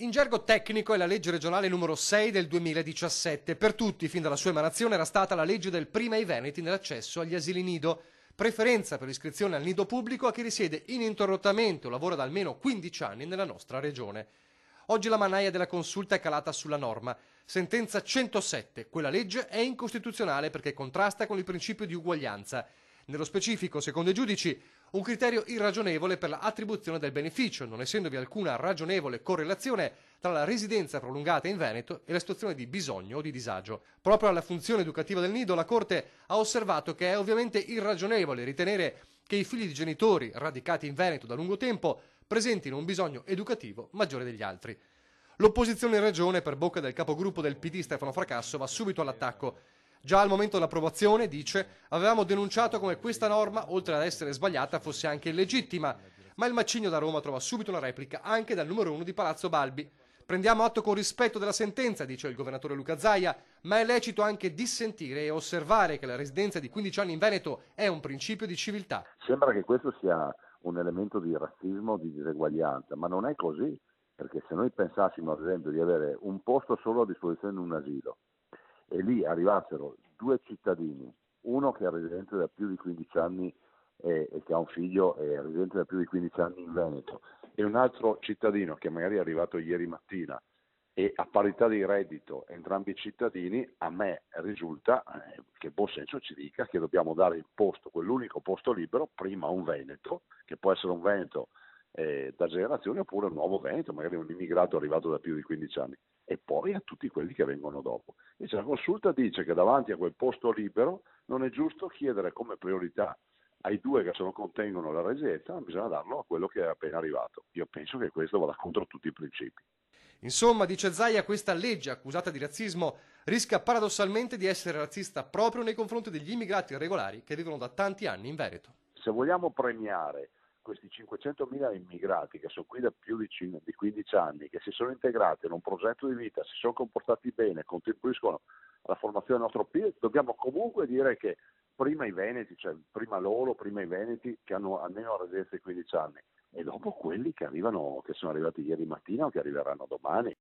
In gergo tecnico è la legge regionale numero 6 del 2017. Per tutti, fin dalla sua emanazione, era stata la legge del prima ai veneti nell'accesso agli asili nido. Preferenza per l'iscrizione al nido pubblico a chi risiede ininterrottamente o lavora da almeno 15 anni nella nostra regione. Oggi la mannaia della consulta è calata sulla norma. Sentenza 107. Quella legge è incostituzionale perché contrasta con il principio di uguaglianza. Nello specifico, secondo i giudici, un criterio irragionevole per l'attribuzione del beneficio, non essendovi alcuna ragionevole correlazione tra la residenza prolungata in Veneto e la situazione di bisogno o di disagio. Proprio alla funzione educativa del nido, la Corte ha osservato che è ovviamente irragionevole ritenere che i figli di genitori radicati in Veneto da lungo tempo presentino un bisogno educativo maggiore degli altri. L'opposizione in regione, per bocca del capogruppo del PD Stefano Fracasso, va subito all'attacco. Già al momento dell'approvazione, dice, avevamo denunciato come questa norma, oltre ad essere sbagliata, fosse anche illegittima, ma il macigno da Roma trova subito una replica anche dal numero 1 di Palazzo Balbi. Prendiamo atto con rispetto della sentenza, dice il governatore Luca Zaia, ma è lecito anche dissentire e osservare che la residenza di 15 anni in Veneto è un principio di civiltà. Sembra che questo sia un elemento di razzismo, di diseguaglianza, ma non è così, perché se noi pensassimo ad esempio di avere un posto solo a disposizione in un asilo e lì arrivassero due cittadini, uno che è residente da più di 15 anni e che ha un figlio e è residente da più di 15 anni in Veneto, e un altro cittadino che magari è arrivato ieri mattina e a parità di reddito entrambi i cittadini, a me risulta che buon senso ci dica che dobbiamo dare il posto, quell'unico posto libero, prima a un Veneto, che può essere un Veneto da generazione oppure un nuovo Veneto, magari un immigrato arrivato da più di 15 anni, e poi a tutti quelli che vengono dopo. Invece la consulta dice che davanti a quel posto libero non è giusto chiedere come priorità ai due che se lo contengono la residenza, ma bisogna darlo a quello che è appena arrivato. Io penso che questo vada contro tutti i principi. Insomma, dice Zaia, questa legge accusata di razzismo rischia paradossalmente di essere razzista proprio nei confronti degli immigrati irregolari che vivono da tanti anni in Veneto. Se vogliamo premiare questi 500.000 immigrati che sono qui da più di 15 anni, che si sono integrati in un progetto di vita, si sono comportati bene, contribuiscono alla formazione del nostro PIL, dobbiamo comunque dire che prima i veneti, cioè prima loro, prima i veneti che hanno almeno la residenza di 15 anni, e dopo quelli che arrivano, che sono arrivati ieri mattina o che arriveranno domani.